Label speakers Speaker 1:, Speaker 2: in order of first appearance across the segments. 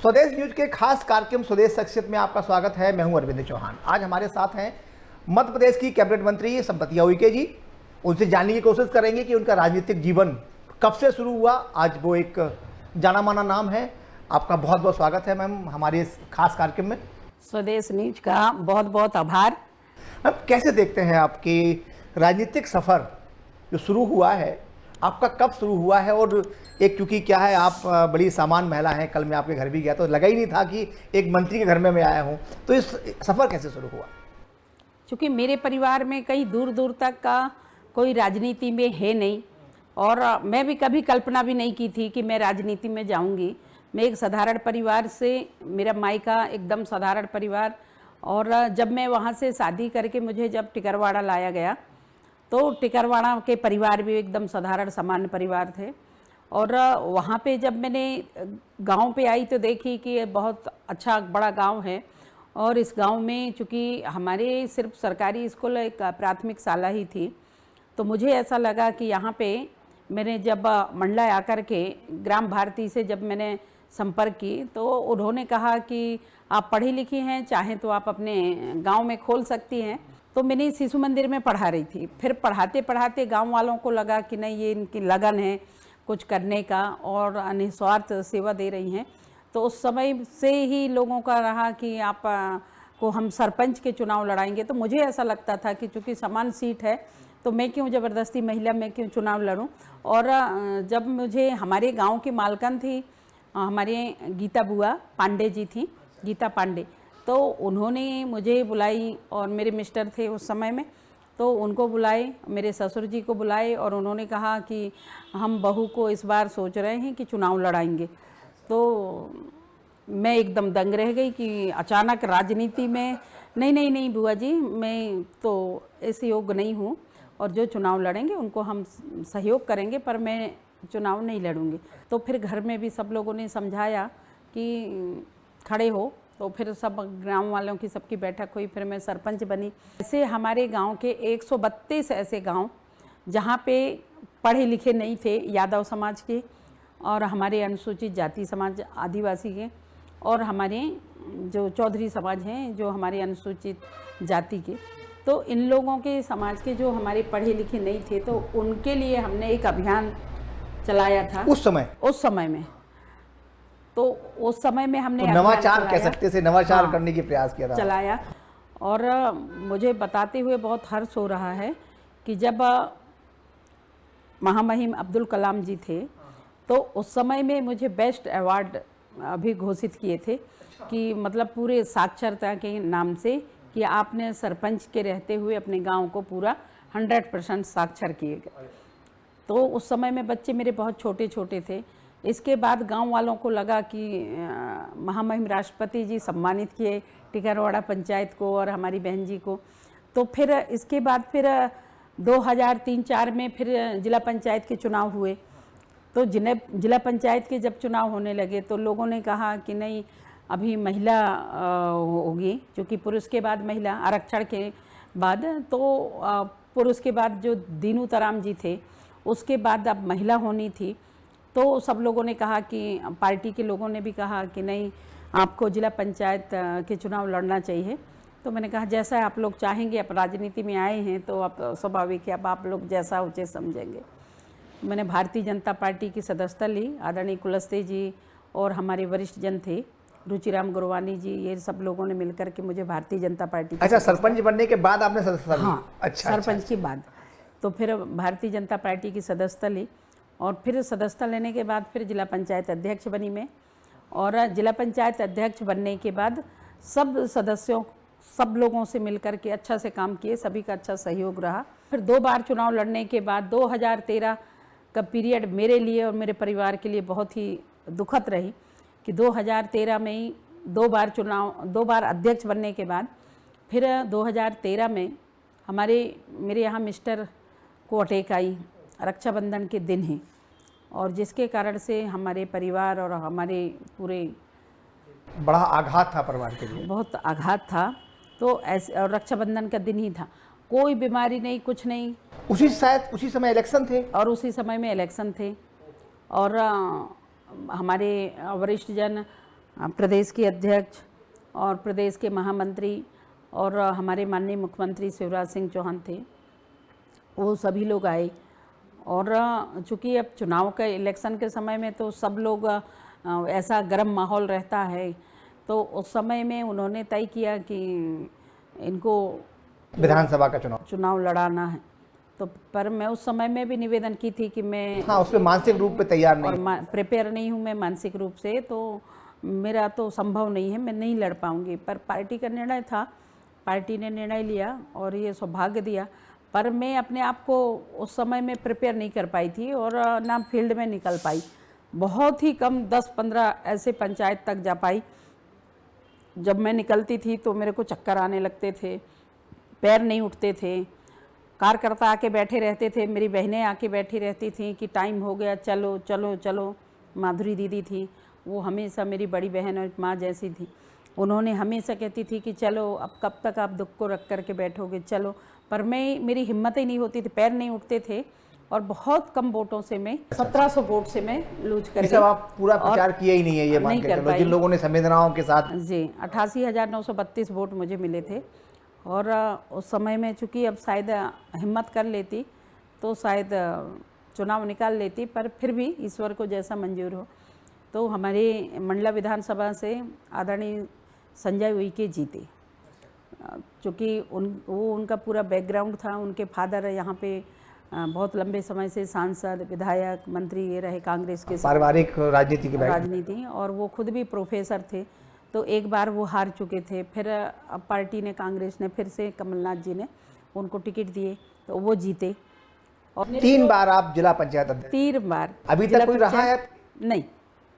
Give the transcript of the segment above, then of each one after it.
Speaker 1: स्वदेश न्यूज के खास कार्यक्रम स्वदेश शख्सियत में आपका स्वागत है। मैं हूं अरविंद चौहान। आज हमारे साथ हैं मध्य प्रदेश की कैबिनेट मंत्री संपतिया उइके जी। उनसे जानने की कोशिश करेंगे कि उनका राजनीतिक जीवन कब से शुरू हुआ। आज वो एक जाना माना नाम है। आपका बहुत बहुत स्वागत है मैम हमारे इस खास कार्यक्रम में।
Speaker 2: स्वदेश न्यूज का बहुत बहुत आभार।
Speaker 1: अब कैसे देखते हैं आपकी राजनीतिक सफ़र जो शुरू हुआ है, आपका कब शुरू हुआ है? और एक क्योंकि क्या है, आप बड़ी सामान्य महिला हैं, कल मैं आपके घर भी गया तो लगा ही नहीं था कि एक मंत्री के घर में मैं आया हूं। तो इस सफ़र कैसे शुरू हुआ?
Speaker 2: क्योंकि मेरे परिवार में कहीं दूर दूर तक का कोई राजनीति में है नहीं, और मैं भी कभी कल्पना भी नहीं की थी कि मैं राजनीति में जाऊंगी। मैं एक साधारण परिवार से, मेरा मायका एकदम साधारण परिवार, और जब मैं वहाँ से शादी करके मुझे जब टिकरवाड़ा लाया गया तो टिकरवाड़ा के परिवार भी एकदम साधारण सामान्य परिवार थे। और वहाँ पे जब मैंने गांव पे आई तो देखी कि ये बहुत अच्छा बड़ा गांव है, और इस गांव में चूँकि हमारे सिर्फ सरकारी स्कूल एक प्राथमिक शाला ही थी, तो मुझे ऐसा लगा कि यहाँ पे मैंने जब मंडला आकर के ग्राम भारती से जब मैंने संपर्क की तो उन्होंने कहा कि आप पढ़ी लिखी हैं, चाहें तो आप अपने गांव में खोल सकती हैं। तो मैंने शिशु मंदिर में पढ़ा रही थी। फिर पढ़ाते पढ़ाते गांव वालों को लगा कि नहीं, ये इनकी लगन है कुछ करने का और निस्वार्थ सेवा दे रही हैं। तो उस समय से ही लोगों का रहा कि आप को हम सरपंच के चुनाव लड़ाएंगे। तो मुझे ऐसा लगता था कि चूँकि समान सीट है तो मैं क्यों ज़बरदस्ती महिला में क्यों चुनाव लड़ूं। और जब मुझे हमारे गांव की मालकन थी, हमारे गीता बुआ पांडे जी थी, गीता पांडे, तो उन्होंने मुझे बुलाई, और मेरे मिस्टर थे उस समय में, तो उनको बुलाए, मेरे ससुर जी को बुलाए, और उन्होंने कहा कि हम बहू को इस बार सोच रहे हैं कि चुनाव लड़ाएंगे। तो मैं एकदम दंग रह गई कि अचानक राजनीति में। नहीं बुआ जी, मैं तो ऐसे योग्य नहीं हूँ, और जो चुनाव लड़ेंगे उनको हम सहयोग करेंगे, पर मैं चुनाव नहीं लड़ूंगी। तो फिर घर में भी सब लोगों ने समझाया कि खड़े हो, तो फिर सब गांव वालों की सबकी बैठक हुई, फिर मैं सरपंच बनी। ऐसे हमारे गांव के 132 ऐसे गांव जहां पे पढ़े लिखे नहीं थे, यादव समाज के और हमारे अनुसूचित जाति समाज आदिवासी के, और हमारे जो चौधरी समाज हैं जो हमारे अनुसूचित जाति के, तो इन लोगों के समाज के जो हमारे पढ़े लिखे नहीं थे, तो उनके लिए हमने एक अभियान चलाया था उस समय में। तो उस समय में हमने
Speaker 1: नवाचार कह सकते थे, नवाचार करने की प्रयास किया था,
Speaker 2: चलाया। और मुझे बताते हुए बहुत हर्ष हो रहा है कि जब महामहिम अब्दुल कलाम जी थे तो उस समय में मुझे बेस्ट अवार्ड अभी घोषित किए थे कि मतलब पूरे साक्षरता के नाम से कि आपने सरपंच के रहते हुए अपने गांव को पूरा 100% साक्षर किए। तो उस समय में बच्चे मेरे बहुत छोटे छोटे थे। इसके बाद गांव वालों को लगा कि महामहिम राष्ट्रपति जी सम्मानित किए टिकरवाड़ा पंचायत को और हमारी बहन जी को। तो फिर इसके बाद फिर 2003-04 में फिर जिला पंचायत के चुनाव हुए। तो जिला पंचायत के जब चुनाव होने लगे तो लोगों ने कहा कि नहीं, अभी महिला होगी, क्योंकि पुरुष के बाद महिला आरक्षण के बाद, तो पुरुष के बाद जो दीनू तराम जी थे उसके बाद अब महिला होनी थी। तो सब लोगों ने कहा कि पार्टी के लोगों ने भी कहा कि नहीं, आपको जिला पंचायत के चुनाव लड़ना चाहिए। तो मैंने कहा जैसा आप लोग चाहेंगे, आप राजनीति में आए हैं तो आप स्वाभाविक है, अब आप लोग जैसा उचित समझेंगे। मैंने भारतीय जनता पार्टी की सदस्यता ली। आदरणीय कुलस्ते जी और हमारे वरिष्ठ जन थे रुचिराम गुरवानी जी, ये सब लोगों ने मिलकर के मुझे भारतीय जनता पार्टी।
Speaker 1: अच्छा, सरपंच बनने के बाद आपने सदस्यता ली?
Speaker 2: हाँ,
Speaker 1: अच्छा,
Speaker 2: सरपंच के बाद तो फिर भारतीय जनता पार्टी की सदस्यता ली, और फिर सदस्यता लेने के बाद फिर जिला पंचायत अध्यक्ष बनी मैं। और जिला पंचायत अध्यक्ष बनने के बाद सब सदस्यों, सब लोगों से मिलकर के अच्छा से काम किए, सभी का अच्छा सहयोग रहा। फिर 2 बार चुनाव लड़ने के बाद 2013 का पीरियड मेरे लिए और मेरे परिवार के लिए बहुत ही दुखद रही कि 2013 में ही 2 बार अध्यक्ष बनने के बाद फिर 2013 में मेरे यहाँ मिस्टर को अटैक आई, रक्षाबंधन के दिन ही, और जिसके कारण से हमारे परिवार और हमारे पूरे
Speaker 1: बड़ा आघात था परिवार के लिए,
Speaker 2: बहुत आघात था। तो ऐसे, और रक्षाबंधन का दिन ही था, कोई बीमारी नहीं, कुछ नहीं।
Speaker 1: उसी समय इलेक्शन थे,
Speaker 2: और उसी समय में इलेक्शन थे, और हमारे वरिष्ठ जन प्रदेश के अध्यक्ष और प्रदेश के महामंत्री और हमारे माननीय मुख्यमंत्री शिवराज सिंह चौहान थे, वो सभी लोग आए। और चूँकि अब चुनाव का इलेक्शन के समय में तो सब लोग ऐसा गर्म माहौल रहता है, तो उस समय में उन्होंने तय किया कि इनको
Speaker 1: विधानसभा का
Speaker 2: चुनाव लड़ाना है। तो पर मैं उस समय में भी निवेदन की थी कि मैं
Speaker 1: हाँ, उसमें मानसिक रूप पे तैयार नहीं,
Speaker 2: और प्रिपेयर नहीं हूँ मैं मानसिक रूप से, तो मेरा तो संभव नहीं है, मैं नहीं लड़ पाऊँगी। पर पार्टी का निर्णय था, पार्टी ने निर्णय लिया और ये सौभाग्य दिया। पर मैं अपने आप को उस समय में प्रिपेयर नहीं कर पाई थी और ना फील्ड में निकल पाई। बहुत ही कम 10-15 ऐसे पंचायत तक जा पाई। जब मैं निकलती थी तो मेरे को चक्कर आने लगते थे, पैर नहीं उठते थे, कार्यकर्ता आके बैठे रहते थे, मेरी बहनें आके बैठी रहती थी कि टाइम हो गया, चलो चलो चलो। माधुरी दीदी थी, वो हमेशा मेरी बड़ी बहन और माँ जैसी थी, उन्होंने हमेशा कहती थी कि चलो अब कब तक आप दुख को रख करके बैठोगे, चलो। पर मेरी हिम्मत ही नहीं होती थी, पैर नहीं उठते थे और बहुत कम वोटों से मैं 1700 वोट से मैं लूज कर गई।
Speaker 1: आप पूरा प्रचार किया ही नहीं है, ये मान के चलो, जिन लोगों ने संवेदनाओं के साथ
Speaker 2: जी 88,932 वोट मुझे मिले थे। और उस समय में चूँकि अब शायद हिम्मत कर लेती तो शायद चुनाव निकाल लेती, पर फिर भी ईश्वर को जैसा मंजूर हो। तो हमारे मंडला विधानसभा से आदरणीय संजय उइके जीते, चूँकि उनका पूरा बैकग्राउंड था। उनके फादर यहाँ पे बहुत लंबे समय से सांसद, विधायक, मंत्री ये रहे, कांग्रेस के
Speaker 1: पारिवारिक राजनीति,
Speaker 2: और वो खुद भी प्रोफेसर थे। तो एक बार वो हार चुके थे, फिर अब पार्टी ने, कांग्रेस ने फिर से कमलनाथ जी ने उनको टिकट दिए तो वो जीते।
Speaker 1: और 3 बार आप जिला पंचायत अध्यक्ष?
Speaker 2: 3 बार।
Speaker 1: अभी तक कोई रहा है?
Speaker 2: नहीं।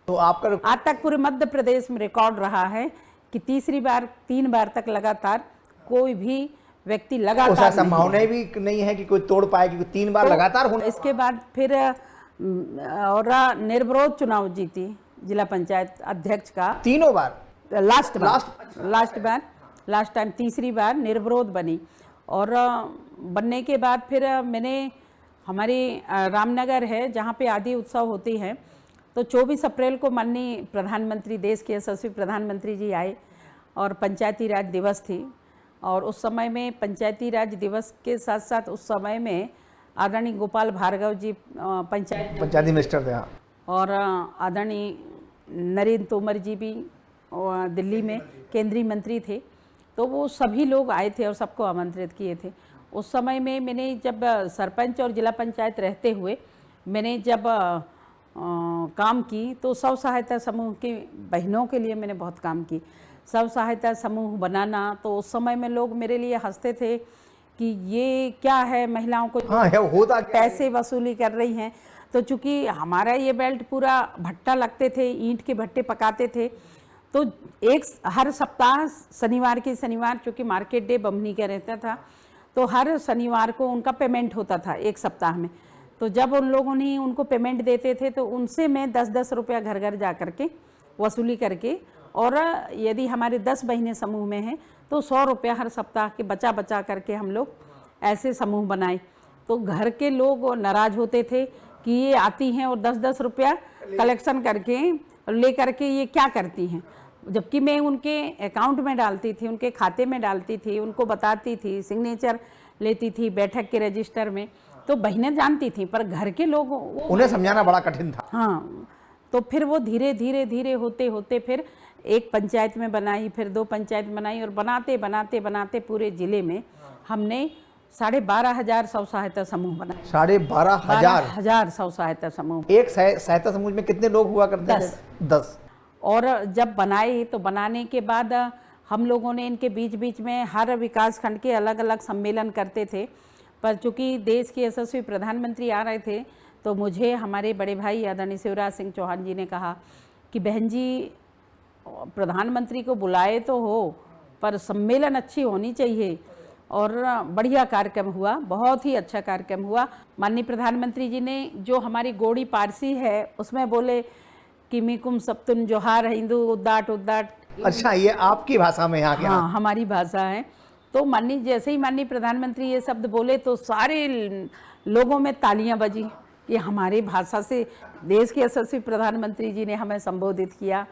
Speaker 1: तो आपका
Speaker 2: आज तक पूरे मध्य प्रदेश में रिकॉर्ड रहा है कि 3 बार तक लगातार कोई भी व्यक्ति लगातार
Speaker 1: संभावना भी नहीं है कि कोई तोड़ पाए, क्योंकि 3 बार लगातार होने।
Speaker 2: इसके बाद फिर और निर्विरोध चुनाव जीती जिला पंचायत अध्यक्ष का
Speaker 1: 3 बार।
Speaker 2: लास्ट टाइम 3री बार निर्विरोध बनी। और बनने के बाद फिर मैंने, हमारी रामनगर है जहाँ पे आदि उत्सव होती है, तो 24 अप्रैल को माननीय प्रधानमंत्री, देश के यशस्वी प्रधानमंत्री जी आए और पंचायती राज दिवस थी। और उस समय में पंचायती राज दिवस के साथ साथ उस समय में आदरणीय गोपाल भार्गव जी पंचायती मिनिस्टर थे, और आदरणीय नरेंद्र तोमर जी भी दिल्ली में केंद्रीय मंत्री थे। तो वो सभी लोग आए थे और सबको आमंत्रित किए थे। उस समय में मैंने जब सरपंच और जिला पंचायत रहते हुए मैंने जब काम की, तो स्व सहायता समूह की बहनों के लिए मैंने बहुत काम की। स्व सहायता समूह बनाना, तो उस समय में लोग मेरे लिए हंसते थे कि ये क्या है, महिलाओं को होता पैसे वसूली कर रही हैं। तो चूँकि हमारा ये बेल्ट पूरा भट्टा लगते थे, ईंट के भट्टे पकाते थे, तो हर सप्ताह शनिवार के शनिवार, चूँकि मार्केट डे बमनी का रहता था, तो हर शनिवार को उनका पेमेंट होता था एक सप्ताह में। तो जब उन लोगों ने उनको पेमेंट देते थे तो उनसे मैं 10-10 रुपया घर घर जा करके वसूली करके, और यदि हमारे 10 बहनें समूह में हैं तो 100 रुपया हर सप्ताह के बचा बचा करके हम लोग ऐसे समूह बनाए। तो घर के लोग नाराज़ होते थे कि ये आती हैं और 10-10 रुपया कलेक्शन करके ले करके ये क्या करती हैं, जबकि मैं उनके अकाउंट में डालती थी, उनके खाते में डालती थी, उनको बताती थी, सिग्नेचर लेती थी बैठक के रजिस्टर में। तो बहनें जानती थी, पर घर के लोग,
Speaker 1: उन्हें समझाना बड़ा कठिन था।
Speaker 2: हाँ, तो फिर वो धीरे धीरे होते होते फिर एक पंचायत में बनाई, फिर 2 पंचायत बनाई, और बनाते पूरे जिले में हमने 12,500 स्व सहायता समूह बनाए।
Speaker 1: 12,500
Speaker 2: स्व सहायता समूह।
Speaker 1: एक सहायता समूह में कितने लोग हुआ करते थे? 10।
Speaker 2: और जब बनाए तो बनाने के बाद हम लोगों ने इनके बीच बीच में हर विकास खंड के अलग अलग सम्मेलन करते थे। पर चूँकि देश के यशस्वी प्रधानमंत्री आ रहे थे, तो मुझे हमारे बड़े भाई आदरणीय शिवराज सिंह चौहान जी ने कहा कि बहन जी, प्रधानमंत्री को बुलाए तो हो, पर सम्मेलन अच्छी होनी चाहिए। और बढ़िया कार्यक्रम हुआ, बहुत ही अच्छा कार्यक्रम हुआ। माननीय प्रधानमंत्री जी ने जो हमारी गोड़ी पारसी है उसमें बोले कि मिकुम सप्तुन जोहार हिंदू उद्दाट उद्दाट।
Speaker 1: अच्छा, ये आपकी भाषा में यहाँ के?
Speaker 2: हाँ, हमारी भाषा है। तो जैसे ही माननीय प्रधानमंत्री ये शब्द बोले तो सारे लोगों में तालियां बजी। ये हमारी भाषा से देश के यशस्वी प्रधानमंत्री जी ने हमें संबोधित किया।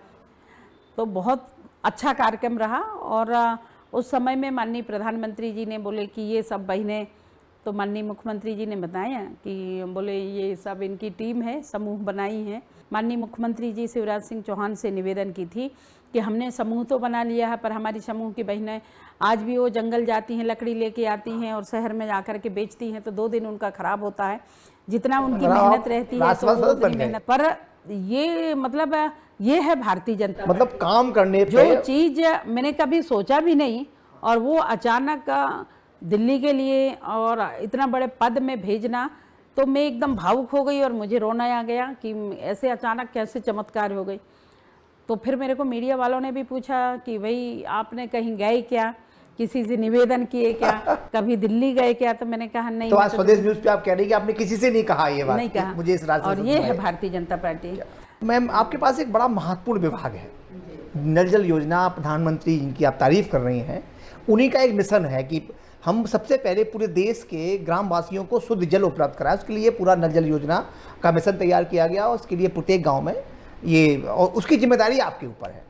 Speaker 2: तो बहुत अच्छा कार्यक्रम रहा। और उस समय में माननीय प्रधानमंत्री जी ने बोले कि ये सब बहनें, तो माननीय मुख्यमंत्री जी ने बताया कि बोले ये सब इनकी टीम है, समूह बनाई है। माननीय मुख्यमंत्री जी शिवराज सिंह चौहान से निवेदन की थी कि हमने समूह तो बना लिया है, पर हमारी समूह की बहनें आज भी वो जंगल जाती हैं, लकड़ी लेके आती हैं और शहर में जाकर के बेचती हैं, तो 2 दिन उनका खराब होता है। जितना उनकी मेहनत रहती है तो वो उतनी मेहनत, पर ये मतलब ये है भारतीय जनता,
Speaker 1: मतलब काम करने पे
Speaker 2: जो चीज़ मैंने कभी सोचा भी नहीं, और वो अचानक दिल्ली के लिए और इतना बड़े पद में भेजना, तो मैं एकदम भावुक हो गई और मुझे रोना आ गया कि ऐसे अचानक कैसे चमत्कार हो गई। तो फिर मेरे को मीडिया वालों ने भी पूछा कि भाई आपने कहीं गए क्या, किसी से निवेदन किए क्या, कभी दिल्ली गए क्या? तो मैंने कहा नहीं।
Speaker 1: तो आज स्वदेश न्यूज पे आप कह रही हैं कि आपने किसी से नहीं कहा ये बात?
Speaker 2: नहीं कहा,
Speaker 1: मुझे इस राज्य
Speaker 2: और ये है भारतीय जनता पार्टी।
Speaker 1: मैम, आपके पास एक बड़ा महत्वपूर्ण विभाग है, नल जल योजना, प्रधानमंत्री जिनकी आप तारीफ कर रही हैं, उन्हीं का एक मिशन है कि हम सबसे पहले पूरे देश के ग्रामवासियों को शुद्ध जल उपलब्ध कराएं। उसके लिए पूरा नल जल योजना का मिशन तैयार किया गया और उसके लिए प्रत्येक गांव में ये, और उसकी जिम्मेदारी आपके ऊपर है।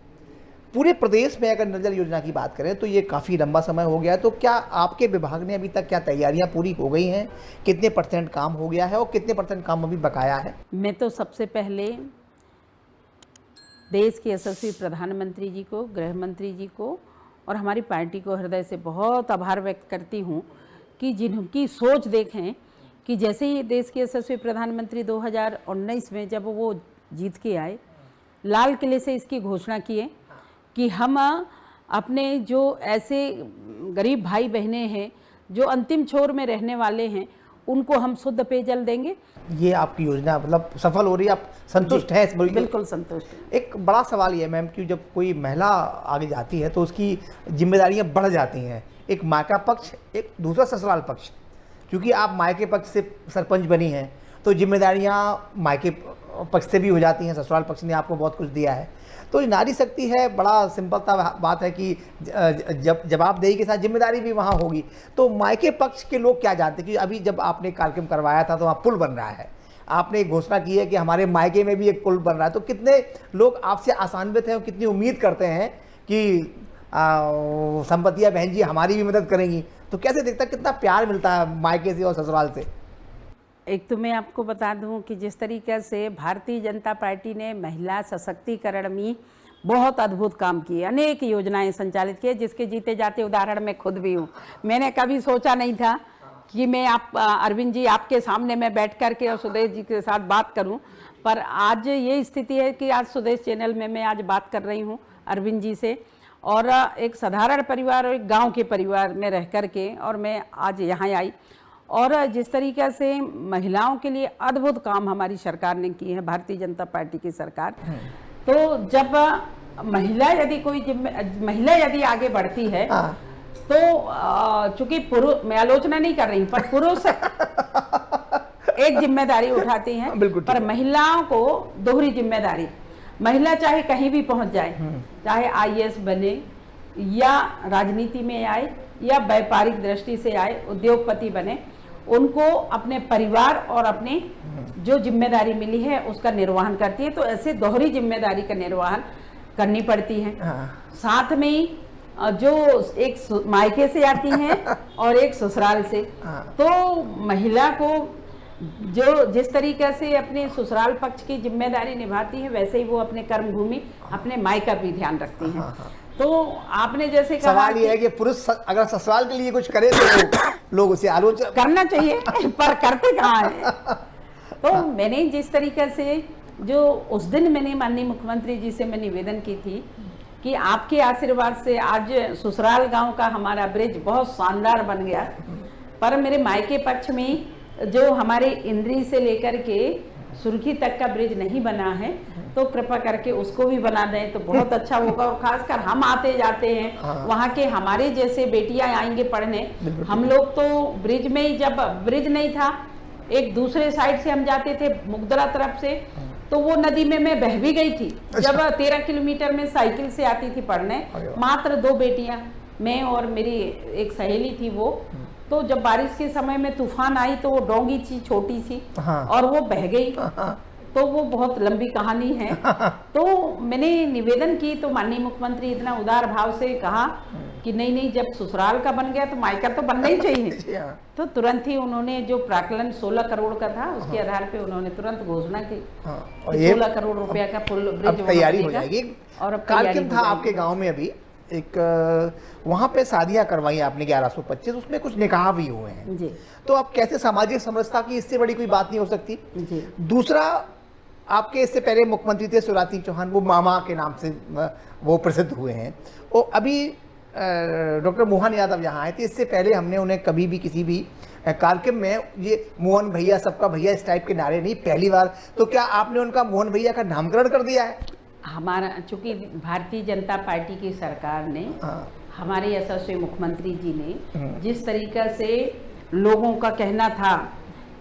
Speaker 1: पूरे प्रदेश में अगर नल जल योजना की बात करें तो ये काफ़ी लंबा समय हो गया है, तो क्या आपके विभाग ने अभी तक क्या तैयारियां पूरी हो गई हैं? कितने % काम हो गया है और कितने % काम अभी बकाया है?
Speaker 2: मैं तो सबसे पहले देश के यशस्वी प्रधानमंत्री जी को, गृह मंत्री जी को और हमारी पार्टी को हृदय से बहुत आभार व्यक्त करती हूँ कि जिनकी सोच देखें कि जैसे ही देश के यशस्वी प्रधानमंत्री 2019 में जब वो जीत के आए, लाल किले से इसकी घोषणा किए कि हम अपने जो ऐसे गरीब भाई बहनें हैं जो अंतिम छोर में रहने वाले हैं, उनको हम शुद्ध पेयजल देंगे।
Speaker 1: ये आपकी योजना मतलब सफल हो रही है, आप संतुष्ट हैं?
Speaker 2: बिल्कुल संतुष्ट हैं।
Speaker 1: एक बड़ा सवाल ये है मैम कि जब कोई महिला आगे जाती है तो उसकी जिम्मेदारियां बढ़ जाती हैं, एक मायका पक्ष, एक दूसरा ससुराल पक्ष। क्योंकि आप मायके पक्ष से सरपंच बनी हैं तो जिम्मेदारियां मायके पक्ष से भी हो जाती हैं, ससुराल पक्ष ने आपको बहुत कुछ दिया है। तो नारी शक्ति है, बड़ा सिंपलता बात है कि जब जवाबदेही के साथ जिम्मेदारी भी वहाँ होगी। तो मायके पक्ष के लोग क्या जानते हैं कि अभी जब आपने कार्यक्रम करवाया था तो वहाँ पुल बन रहा है, आपने घोषणा की है कि हमारे मायके में भी एक पुल बन रहा है, तो कितने लोग आपसे आसान्वित हैं और कितनी उम्मीद करते हैं कि संपतिया बहन जी हमारी भी मदद करेंगी? तो कैसे देखता, कितना प्यार मिलता है मायके से और ससुराल से?
Speaker 2: एक तो मैं आपको बता दूं कि जिस तरीके से भारतीय जनता पार्टी ने महिला सशक्तिकरण में बहुत अद्भुत काम किए, अनेक योजनाएं संचालित किए, जिसके जीते जाते उदाहरण मैं खुद भी हूं। मैंने कभी सोचा नहीं था कि मैं आप अरविंद जी आपके सामने मैं बैठ कर के और सुदेश जी के साथ बात करूं, पर आज ये स्थिति है कि आज सुदेश चैनल में मैं आज बात कर रही हूं अरविंद जी से, और एक साधारण परिवार और एक गाँव के परिवार में रह कर के, और मैं आज यहाँ आई। और जिस तरीके से महिलाओं के लिए अद्भुत काम हमारी सरकार ने किए हैं, भारतीय जनता पार्टी की सरकार, तो जब महिला यदि आगे बढ़ती है तो चूंकि पुरुष, मैं आलोचना नहीं कर रही हूँ, पर पुरुष एक जिम्मेदारी उठाती हैं, पर महिलाओं को दोहरी जिम्मेदारी। महिला चाहे कहीं भी पहुंच जाए, चाहे IAS बने या राजनीति में आए या व्यापारिक दृष्टि से आए, उद्योगपति बने, उनको अपने परिवार और अपने जो जिम्मेदारी मिली है उसका निर्वहन करती है। तो ऐसे दोहरी जिम्मेदारी का निर्वहन करनी पड़ती है। साथ में ही जो एक मायके से आती हैं और एक ससुराल से, तो महिला को जो जिस तरीके से अपने ससुराल पक्ष की जिम्मेदारी निभाती है, वैसे ही वो अपने कर्मभूमि, अपने मायका भी ध्यान रखती हैं। तो आपने जैसे कहा,
Speaker 1: सवाल ये है कि पुरुष अगर ससुराल के लिए कुछ करे तो लोग उसे आलोचना
Speaker 2: करना चाहिए, पर करते कहाँ हैं? तो मैंने जिस तरीके से जो उस दिन मैंने माननीय मुख्यमंत्री जी से मैं निवेदन की थी कि आपके आशीर्वाद से आज ससुराल गांव का हमारा ब्रिज बहुत शानदार बन गया, पर मेरे मायके पक्ष में जो हमारे इंद्री से लेकर के सुर्खी तक का ब्रिज नहीं बना है, तो कृपा करके उसको भी बना दें तो बहुत अच्छा होगा। और खासकर हम आते जाते हैं, वहाँ के हमारे जैसे बेटियां आएंगे पढ़ने, हम लोग तो ब्रिज में ही, जब ब्रिज नहीं था एक दूसरे साइड से हम जाते थे मुगदरा तरफ से, तो वो नदी में मैं बह भी गई थी। जब 13 किलोमीटर में साइकिल से आती थी पढ़ने, मात्र 2 बेटियां, मैं और मेरी एक सहेली थी वो, तो जब बारिश के समय में तूफान आई तो वो डोंगी थी छोटी सी, और वो बह गई। तो वो बहुत लंबी कहानी है। तो मैंने निवेदन की तो माननीय मुख्यमंत्री इतना उदार भाव से कहा कि नहीं नहीं, जब ससुराल का बन गया तो मायका तो बनना ही चाहिए। तो तुरंत ही उन्होंने जो प्राक्कलन 16 करोड़ का था उसके आधार पे उन्होंने तुरंत घोषणा की
Speaker 1: और ये
Speaker 2: 16 करोड़ रुपया का पुल
Speaker 1: अब
Speaker 2: ब्रिज
Speaker 1: तैयारी हो जाएगी।
Speaker 2: और अब
Speaker 1: कार्यक्रम था आपके गांव में अभी एक, वहाँ पे शादियां करवाई आपने 1125, उसमें कुछ निकाह भी हुए हैं
Speaker 2: जी
Speaker 1: तो आप कैसे सामाजिक समरसता की इससे बड़ी कोई बात नहीं हो सकती।
Speaker 2: जी।
Speaker 1: दूसरा, आपके इससे पहले मुख्यमंत्री थे शिवराज सिंह चौहान, वो मामा के नाम से वो प्रसिद्ध हुए हैं। और अभी डॉक्टर मोहन यादव यहाँ आए थे, इससे पहले हमने उन्हें कभी भी किसी भी कार्यक्रम में ये मोहन भैया, सबका भैया, इस टाइप के नारे नहीं, पहली बार। तो क्या आपने उनका मोहन भैया का नामकरण कर दिया है?
Speaker 2: हमारा चूंकि भारतीय जनता पार्टी की सरकार ने, हमारे यशस्वी मुख्यमंत्री जी ने जिस तरीका से लोगों का कहना था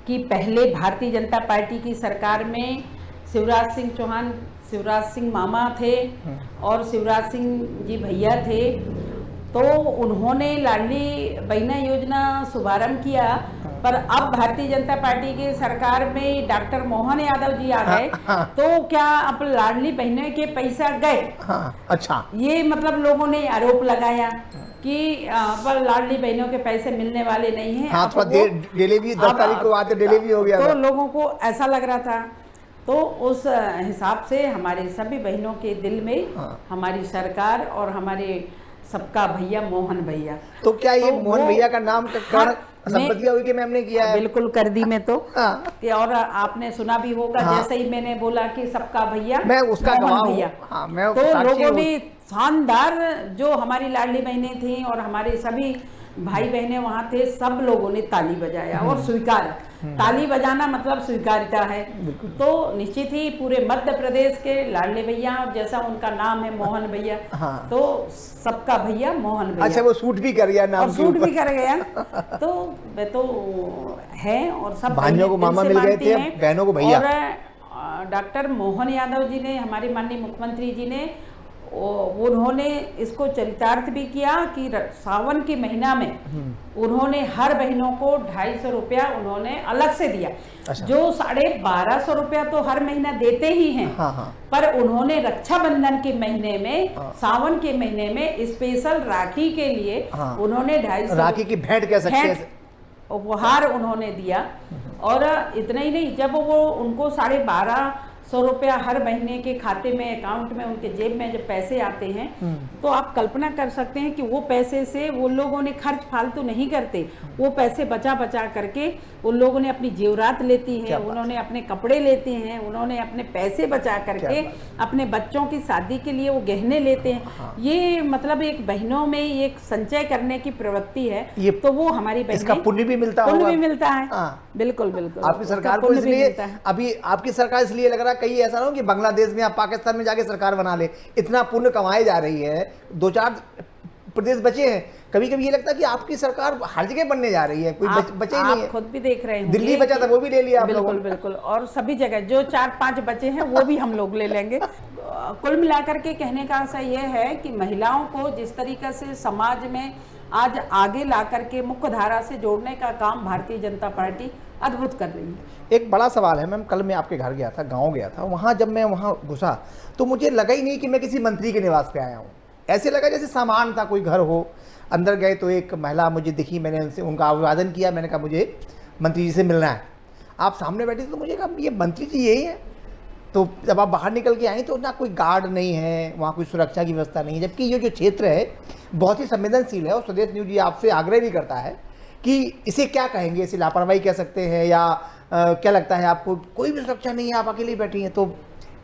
Speaker 2: कि पहले भारतीय जनता पार्टी की सरकार में शिवराज सिंह चौहान, शिवराज सिंह मामा थे और शिवराज सिंह जी भैया थे, तो उन्होंने लाडली बहना योजना शुभारंभ किया। पर अब भारतीय जनता पार्टी की सरकार में डॉक्टर मोहन यादव जी आ गए, तो क्या अब लाडली बहनों के पैसा गए?
Speaker 1: अच्छा,
Speaker 2: ये मतलब लोगों ने आरोप लगाया कि पर लाडली बहनों के पैसे मिलने वाले नहीं हैं।
Speaker 1: हाँ, तो डिलीवरी 10 तारीख को आते डिलीवरी हो गया
Speaker 2: तो
Speaker 1: था।
Speaker 2: लोगों को ऐसा लग रहा था। तो उस हिसाब से हमारे सभी बहनों के दिल में हमारी सरकार और हमारे सबका भैया मोहन भैया।
Speaker 1: तो क्या ये मोहन भैया का नाम संपत्तियां हुई कि मैम ने किया है?
Speaker 2: बिल्कुल कर दी मैं तो। और आपने सुना भी होगा, जैसे ही मैंने बोला कि सबका भैया,
Speaker 1: मैं उसका गवाह हूं।
Speaker 2: भैया,
Speaker 1: मैं
Speaker 2: तो लोगों ने शानदार, जो हमारी लाडली बहनें थी और हमारे सभी भाई बहनें वहां थे, सब लोगों ने ताली बजाया और स्वीकार। ताली बजाना मतलब स्वीकार्यता है। तो निश्चित ही पूरे मध्य प्रदेश के लाडले भैया, और जैसा उनका नाम है मोहन भैया, तो सबका भैया मोहन भैया।
Speaker 1: अच्छा, वो सूट भी कर गया नाम,
Speaker 2: और सूट भी कर गया। तो वे तो है, और सब
Speaker 1: भाइयों को मामा मिल गए थे, बहनों को भैया।
Speaker 2: और डॉक्टर मोहन यादव जी ने, हमारे माननीय मुख्यमंत्री जी ने, उन्होंने इसको चरितार्थ भी किया कि सावन के महीना में उन्होंने हर बहनों को 250 रुपया उन्होंने अलग से दिया।
Speaker 1: अच्छा।
Speaker 2: जो 1250 रुपया तो हर महीना देते ही हैं। पर उन्होंने रक्षाबंधन के महीने में, सावन के महीने में स्पेशल राखी के लिए उन्होंने 250
Speaker 1: राखी की भेंट कह सकते हैं,
Speaker 2: उपहार उन्होंने दिया। और इतना ही नहीं, जब वो उनको 1250 रुपया हर महीने के खाते में, अकाउंट में, उनके जेब में जब पैसे आते हैं, तो आप कल्पना कर सकते हैं कि वो पैसे से वो लोगों ने खर्च फालतू नहीं करते। वो पैसे बचा बचा करके उन लोगों ने अपनी जेवरात लेती हैं, उन्होंने अपने कपड़े लेते हैं, उन्होंने अपने पैसे बचा करके अपने बच्चों की शादी के लिए वो गहने लेते हैं। ये मतलब एक बहनों में एक संचय करने की प्रवृत्ति है। तो वो हमारी बहनें,
Speaker 1: इसका पुण्य भी मिलता है,
Speaker 2: पुण्य भी मिलता है। बिल्कुल बिल्कुल।
Speaker 1: आपकी सरकार को इसलिए, अभी आपकी सरकार इसलिए लग रहा है कहीं ऐसा ना हो कि बांग्लादेश में या पाकिस्तान में जाके सरकार बना ले, इतना पुण्य कमाए जा रही है। 2-4 प्रदेश बचे हैं, कभी कभी ये लगता है कि आपकी सरकार हर जगह बनने जा रही है, कोई बचे ही नहीं है।
Speaker 2: खुद भी देख रहे हैं,
Speaker 1: दिल्ली बचा था, वो भी ले लिया आप लोगों ने।
Speaker 2: बिल्कुल। और सभी जगह जो 4-5 बचे हैं वो भी हम लोग ले लेंगे। कुल मिलाकर के कहने का आशा ये है कि महिलाओं को जिस तरीके से समाज में आज आगे ला करके मुख्य धारा से जोड़ने का काम भारतीय जनता पार्टी अद्भुत कर रही है।
Speaker 1: एक बड़ा सवाल है मैम, कल मैं आपके घर गया था, गाँव गया था, वहाँ जब मैं वहाँ घुसा तो मुझे लगा ही नहीं कि मैं किसी मंत्री के निवास पे आया हूँ। ऐसे लगा जैसे सामान था, कोई घर हो। अंदर गए तो एक महिला मुझे दिखी, मैंने उनका अभिवादन किया, मैंने कहा मुझे मंत्री जी से मिलना है। आप सामने बैठे थे तो मुझे कहा ये मंत्री जी यही है। तो जब आप बाहर निकल के आई तो ना कोई गार्ड नहीं है, वहाँ कोई सुरक्षा की व्यवस्था नहीं है, जबकि ये जो क्षेत्र है बहुत ही संवेदनशील है। और स्वदेश न्यूज जी आपसे आग्रह भी करता है कि इसे क्या कहेंगे, इसे लापरवाही कह सकते हैं या क्या लगता है आपको? कोई भी सुरक्षा नहीं है, आप अकेले बैठी हैं, तो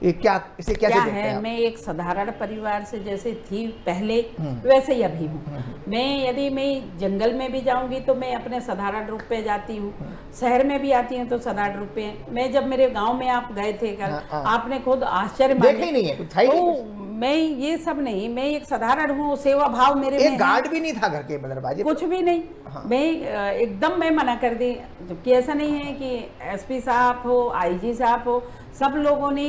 Speaker 1: ये क्या, इसे कैसे देखते हैं?
Speaker 2: मैं एक साधारण परिवार से जैसे थी पहले, वैसे ही अभी हूँ। मैं यदि मैं जंगल में भी जाऊंगी तो मैं अपने साधारण रूप पे जाती हूँ, शहर में भी आती हूँ तो साधारण रूप पे। मैं जब मेरे गांव में आप गए थे कल, आपने खुद आश्चर्य
Speaker 1: देखा ही नहीं है, कुछ था ही नहीं।
Speaker 2: मैं ये सब नहीं, मैं एक साधारण हूँ, सेवा भाव मेरे में।
Speaker 1: एक गार्ड भी नहीं था घर के बदरबाजी,
Speaker 2: कुछ भी नहीं। मैं एकदम मैं मना कर दी, जबकि ऐसा नहीं है कि एसपी साहब हो, आईजी साहब हो, सब लोगों ने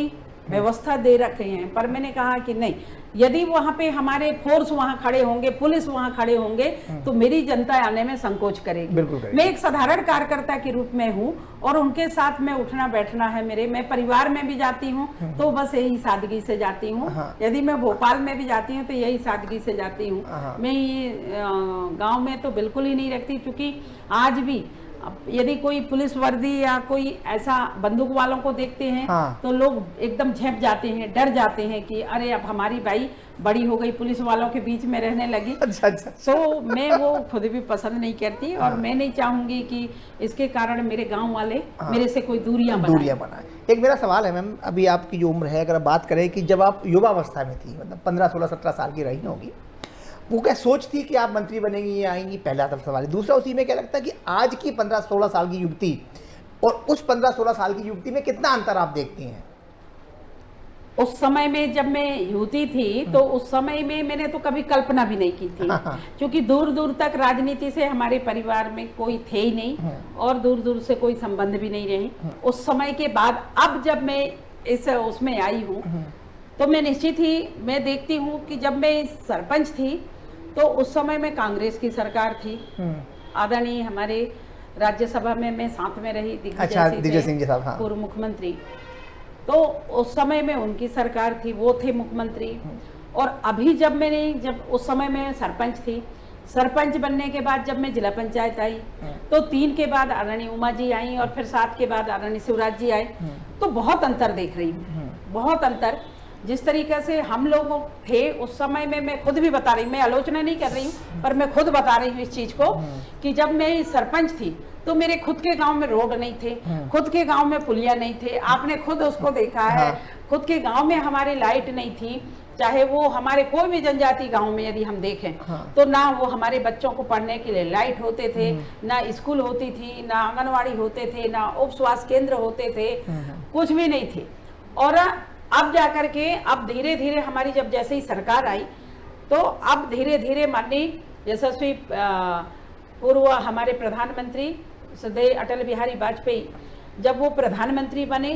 Speaker 2: व्यवस्था दे रखे हैं, पर मैंने कहा कि नहीं, यदि वहाँ पे हमारे फोर्स वहाँ खड़े होंगे, पुलिस वहाँ खड़े होंगे, तो मेरी जनता आने में संकोच करेगी।
Speaker 1: बिल्कुल करेगी।
Speaker 2: मैं एक साधारण कार्यकर्ता के रूप में हूँ और उनके साथ में उठना बैठना है मेरे। मैं परिवार में भी जाती हूँ तो बस यही सादगी से जाती हूँ। यदि मैं भोपाल में भी जाती हूँ तो यही सादगी से जाती हूँ। मैं ये गाँव में तो बिल्कुल ही नहीं रखती, क्योंकि आज भी यदि कोई पुलिस वर्दी या कोई ऐसा बंदूक वालों को देखते हैं तो लोग एकदम झेप जाते हैं, डर जाते हैं कि अरे अब हमारी बाई बड़ी हो गई, पुलिस वालों के बीच में रहने लगी।
Speaker 1: अच्छा।
Speaker 2: तो मैं वो खुद भी पसंद नहीं करती और मैं नहीं चाहूंगी कि इसके कारण मेरे गांव वाले मेरे से कोई दूरियां
Speaker 1: बनाए। एक मेरा सवाल है मैम, अभी आपकी जो उम्र है, अगर बात करें कि जब आप युवावस्था में थी, मतलब 15, 16, 17 साल की रही होगी, वो क्या सोच थी कि आप मंत्री बनेंगी या आएंगी? पहला तब सवाल है। दूसरा, उसी में क्या लगता है कि आज की 15-16 साल की युवती और उस 15-16 साल की युवती में कितना अंतर आप देखती हैं?
Speaker 2: उस समय में जब मैं युवती थी तो उस समय में मैंने तो कभी कल्पना भी नहीं की थी, क्योंकि दूर दूर तक राजनीति से हमारे परिवार में कोई थे ही नहीं और दूर दूर से कोई संबंध भी नहीं रहे उस समय के बाद। अब जब मैं उसमें आई हूँ तो मैं निश्चित ही मैं देखती हूँ कि जब मैं सरपंच थी तो उस समय में कांग्रेस की सरकार थी। आदरणीय हमारे राज्यसभा में मैं साथ में रही, दिग्विजय सिंह जी साहब, पूर्व मुख्यमंत्री। तो उस समय में उनकी सरकार थी, वो थे मुख्यमंत्री। और अभी जब उस समय में सरपंच थी, सरपंच बनने के बाद जब मैं जिला पंचायत आई तो 3 के बाद आदरणीय उमा जी आई और फिर 7 के बाद आदरणीय शिवराज जी आए। तो बहुत अंतर देख रही हूँ, बहुत अंतर। जिस तरीके से हम लोग थे उस समय में, मैं खुद भी बता रही हूँ, मैं आलोचना नहीं कर रही हूँ पर मैं खुद बता रही हूँ इस चीज को कि जब मैं सरपंच थी तो मेरे खुद के गांव में रोड नहीं थे, खुद के गांव में पुलिया नहीं थे। आपने खुद उसको देखा है। खुद के गांव में हमारी लाइट नहीं थी, चाहे वो हमारे कोई भी जनजाति गांव में यदि हम देखें तो ना वो हमारे बच्चों को पढ़ने के लिए लाइट होते थे, ना स्कूल होती थी, ना आंगनवाड़ी होते थे, ना उप स्वास्थ्य केंद्र होते थे, कुछ भी नहीं थे। और अब जाकर के अब धीरे धीरे हमारी जब जैसे ही सरकार आई तो अब धीरे धीरे माननीय यशस्वी पूर्व हमारे प्रधानमंत्री श्रद्धेय अटल बिहारी वाजपेयी जब वो प्रधानमंत्री बने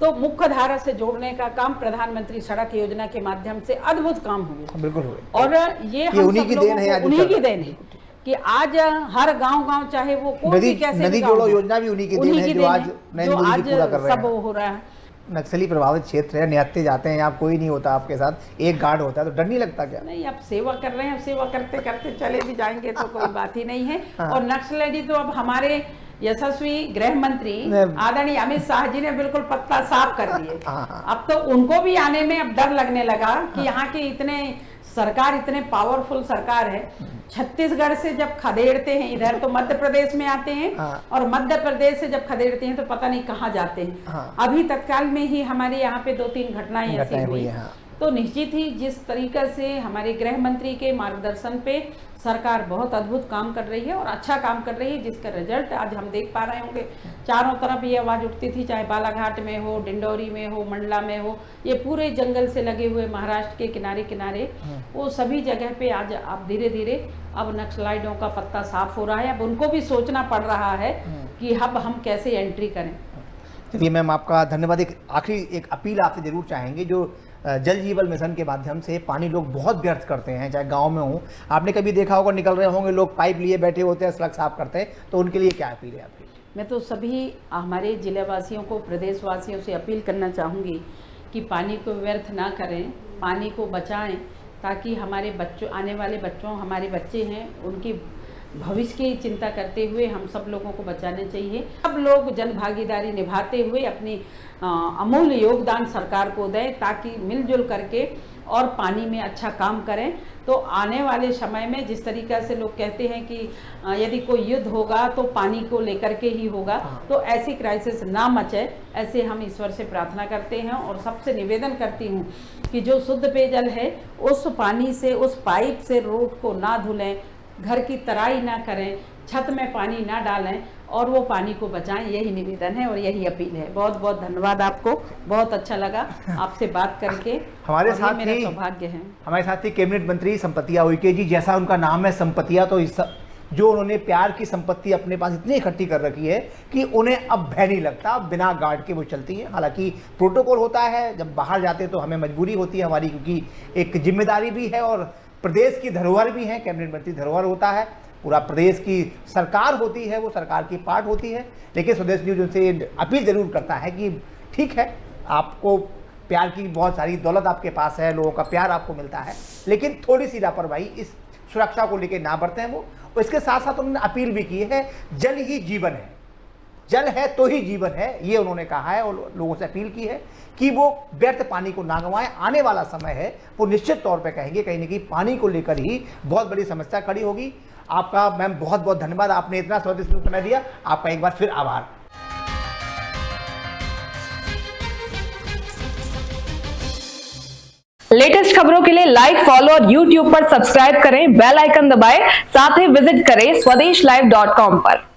Speaker 2: तो मुख्य धारा से जोड़ने का काम प्रधानमंत्री सड़क योजना के माध्यम से अद्भुत काम हुए।
Speaker 1: बिल्कुल हुए।
Speaker 2: और ये हम
Speaker 1: उन्हीं की देन है,
Speaker 2: उन्हीं की देन है कि आज हर गांव चाहे वो कोई भी कैसे
Speaker 1: नदी जोड़ो योजना भी उन्हीं की देन है, जो आज पूरा कर रहे हैं।
Speaker 2: सब हो रहा है।
Speaker 1: नक्सली प्रभावित क्षेत्र है, निहत्थे जाते हैं, आप कोई नहीं होता आपके साथ, एक गार्ड होता है, तो डर नहीं लगता क्या?
Speaker 2: नहीं, अब सेवा कर रहे हैं, अब सेवा करते करते चले भी जाएंगे तो कोई बात ही नहीं है। और नक्सली तो अब हमारे यशस्वी गृह मंत्री आदरणीय अमित शाह जी ने बिल्कुल पत्ता साफ कर दिए। अब तो उनको भी आने में अब डर लगने लगा कि यहाँ के इतने पावरफुल सरकार है। छत्तीसगढ़ से जब खदेड़ते हैं इधर तो मध्य प्रदेश में आते हैं और मध्य प्रदेश से जब खदेड़ते हैं तो पता नहीं कहाँ जाते हैं। अभी तत्काल में ही हमारे यहाँ पे 2-3 घटनाएं ऐसी हुई। तो निश्चित ही जिस तरीके से हमारे गृह मंत्री के मार्गदर्शन पे सरकार बहुत अद्भुत काम कर रही है और अच्छा काम कर रही है, जिसका रिजल्ट आज हम देख पा रहे होंगे। चारों तरफ ये आवाज़ उठती थी, चाहे बालाघाट में हो, डिंडौरी में हो, मंडला में हो, ये पूरे जंगल से लगे हुए महाराष्ट्र के किनारे किनारे वो सभी जगह पे आज अब धीरे धीरे अब नक्सलाइटों का पत्ता साफ हो रहा है। अब उनको भी सोचना पड़ रहा है कि अब हम कैसे एंट्री करें।
Speaker 1: चलिए मैम, आपका धन्यवाद। एक आखिरी एक अपील आपसे जरूर चाहेंगे, जो जल जीवन मिशन के माध्यम से पानी लोग बहुत व्यर्थ करते हैं, चाहे गांव में हो, आपने कभी देखा होगा, निकल रहे होंगे लोग पाइप लिए बैठे होते हैं, सड़क साफ करते हैं, तो उनके लिए क्या अपील है आपकी?
Speaker 2: मैं तो सभी हमारे जिलेवासियों को, प्रदेशवासियों से अपील करना चाहूँगी कि पानी को व्यर्थ ना करें, पानी को बचाएं, ताकि हमारे बच्चों, आने वाले बच्चों, हमारे बच्चे हैं, उनकी भविष्य की चिंता करते हुए हम सब लोगों को बचाने चाहिए। सब लोग जन भागीदारी निभाते हुए अपनी अमूल्य योगदान सरकार को दें, ताकि मिलजुल करके और पानी में अच्छा काम करें। तो आने वाले समय में जिस तरीक़े से लोग कहते हैं कि यदि कोई युद्ध होगा तो पानी को लेकर के ही होगा, तो ऐसी क्राइसिस ना मचे, ऐसे हम ईश्वर से प्रार्थना करते हैं। और सबसे निवेदन करती हूँ कि जो शुद्ध पेयजल है उस पानी से, उस पाइप से रोड को ना धुलें, घर की तराई ना करें, छत में पानी ना डालें और वो पानी को बचाएं। यही निवेदन है और यही अपील है। बहुत बहुत धन्यवाद आपको, बहुत अच्छा लगा आपसे बात करके।
Speaker 1: हमारे साथ
Speaker 2: मेरा सौभाग्य है।
Speaker 1: हमारे साथ ही कैबिनेट मंत्री संपतिया उइके जी, जैसा उनका नाम है संपतिया, तो इस जो उन्होंने प्यार की संपत्ति अपने पास इतनी इकट्ठी कर रखी है कि उन्हें अब भय नहीं लगता, बिना गार्ड के वो चलती हैं। हालांकि प्रोटोकॉल होता है, जब बाहर जाते तो हमें मजबूरी होती है हमारी, क्योंकि एक जिम्मेदारी भी है और प्रदेश की धरोहर भी है। कैबिनेट मंत्री धरोहर होता है, पूरा प्रदेश की सरकार होती है, वो सरकार की पार्ट होती है। लेकिन स्वदेश न्यूज उनसे अपील जरूर करता है कि ठीक है, आपको प्यार की बहुत सारी दौलत आपके पास है, लोगों का प्यार आपको मिलता है, लेकिन थोड़ी सी लापरवाही इस सुरक्षा को लेकर ना बरतें वो। और इसके साथ साथ उन्होंने अपील भी की है, जल ही जीवन है, जल है तो ही जीवन है, ये उन्होंने कहा है। और लोगों से अपील की है कि वो व्यर्थ पानी को ना गंवाएं। आने वाला समय है वो निश्चित तौर पे कहेंगे कहीं ना कहीं पानी को लेकर ही बहुत बड़ी समस्या खड़ी होगी। आपका मैम बहुत बहुत धन्यवाद, आपने इतना स्वादिष्ट समय दिया, आपका एक बार फिर आभार।
Speaker 3: लेटेस्ट खबरों के लिए लाइक, फॉलो और YouTube पर सब्सक्राइब करें, बेल आइकन दबाएं, साथ ही विजिट करें swadeshlive.com पर।